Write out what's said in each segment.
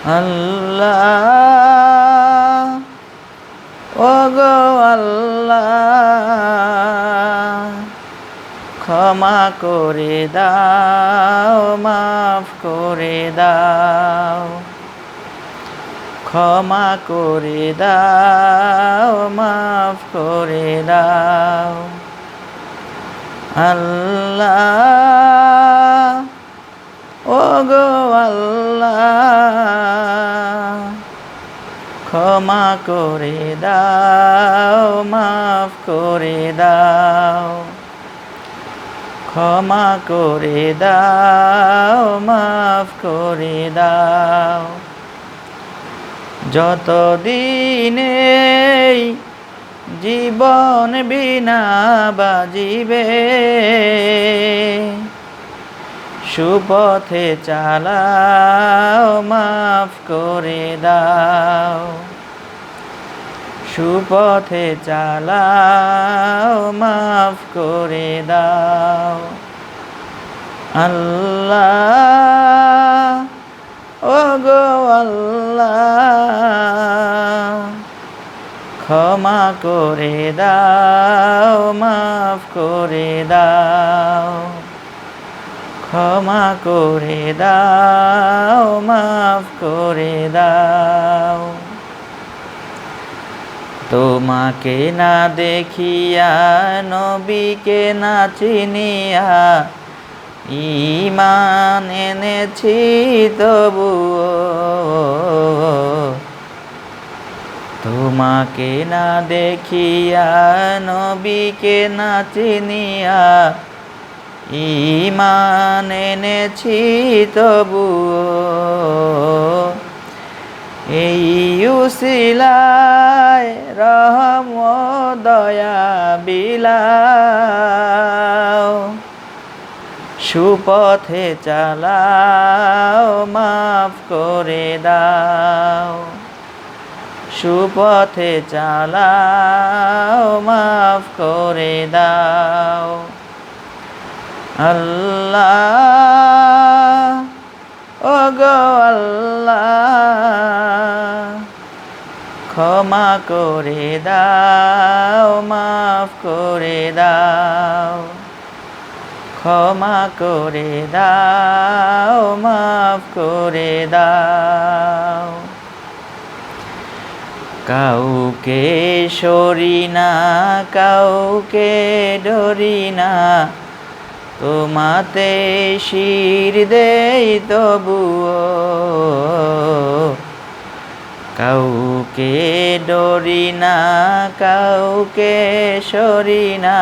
আল্লাহ ওগো আল্লাহ ক্ষমা করে দাও মাফ করে দাও ক্ষমা করে দাও মাফ করে দাও আল্লাহ ওগো আল্লাহ ক্ষমা করে দাও মাফ করে দাও ক্ষমা করে দাও মাফ করে দাও যতদিনে জীবন বিনা বাজিবে সুপথে চালাও মাফ করে দাও সুপথে চালাও মাফ করে দাও আল্লাহ ওগো আল্লাহ ক্ষমা করে দাও মাফ করে দাও ক্ষমা করে দাও মাফ করে দাও তোমাকে না দেখিয়া নবীকে না চিনিয়া ঈমান এনেছি তবুও তোমাকে না দেখিয়া নবীকে না চিনিয়া ঈমান এনেছি তবুও এই উসিলায় রহম দয়া বিলাও সুপথে চালাও মাফ করে দাও সুপথে চালাও মাফ করে দাও আল্লাহ ওগো আল্লাহ ক্ষমা করে দাও মাফ করে দাও ক্ষমা করে দাও মাফ করে দাও কাউকে সরি না কাউকে ডরি না তোমাতে শির দেই তবুও কাউকে ডরি না কাউকে সরি না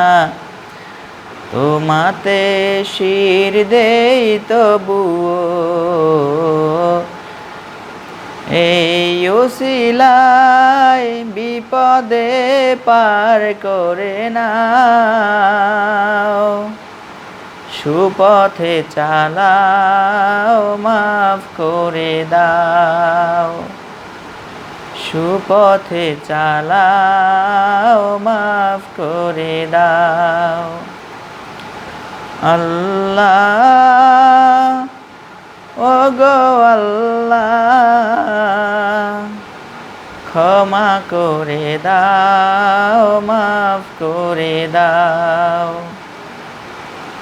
তোমাতে শির দেই তবুও এই উসিলায় বিপদে পার করে নাও সুপথে চালাও মাফ করে দাও সুপথে চালাও মাফ করে দাও আল্লাহ ওগো আল্লাহ ক্ষমা করে দাও মাফ করে দাও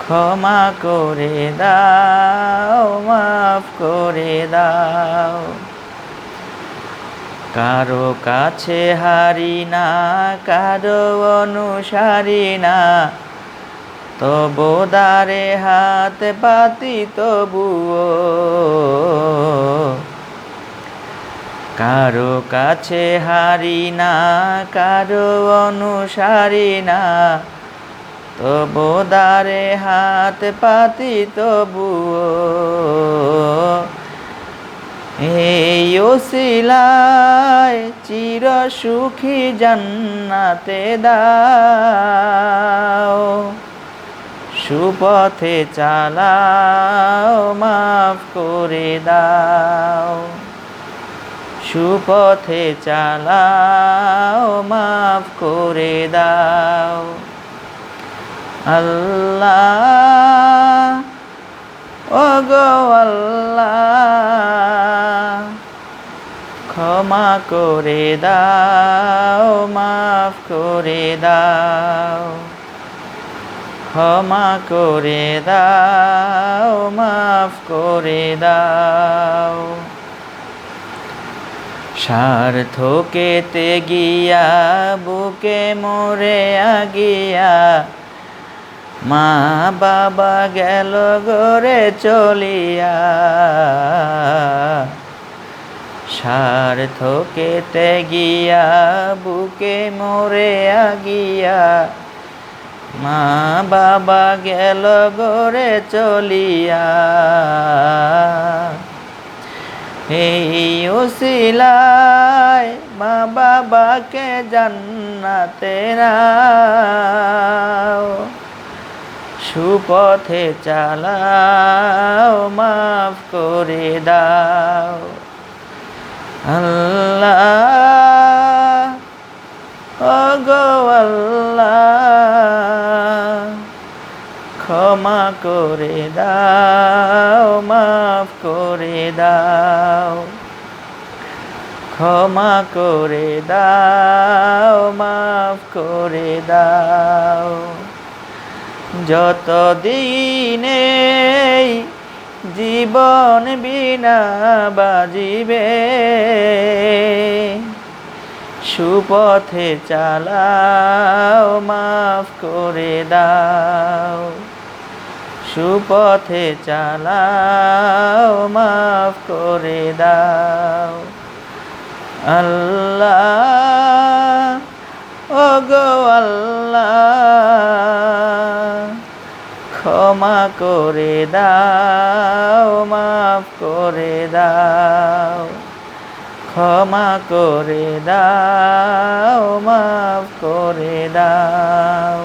ক্ষমা করে দাও মাফ করে দাও কারো কাছে হারি না কারো অনুসারী না তবু দ্বারে হাত পাতি তবুও কারো কাছে হারি না কারো অনুসারী না তবু দ্বারে হাত পাতি তবুও এই উসিলায় চির সুখী জান্নাতে দাও সুপথে চালাও মাফ করে দাও সুপথে চালাও মাফ করে দাও আল্লাহ ওগো আল্লাহ ক্ষমা করে দাও, মাফ করে দাও, ক্ষমা করে দাও, মাফ করে দাও। স্বার্থকেতে গিয়া বুকে মরে আগিয়া, মা বাবা গেল গরে চলিয়া। স্বার্থকেতে গিয়া বুকে মরে আগিয়া, মা বাবা গেল গরে চলিয়া। এই উসিলায় মা বাবাকে জান্নাতে নাও, সুপথে চালাও, মাফ করে দাও। আল্লাহ, ওগো আল্লাহ, ক্ষমা করে দাও, মাফ করে দাও, ক্ষমা করে দাও, মাফ করে দাও। যতদিনে জীবন বিনা বাজিবে, সুপথে চালাও, মাফ করে দাও, সুপথে চালাও, মাফ করে দাও। আল্লাহ, ওগো আল্লাহ, ক্ষমা করে দাও, মাফ করে দাও, ক্ষমা করে দাও, মাফ করে দাও।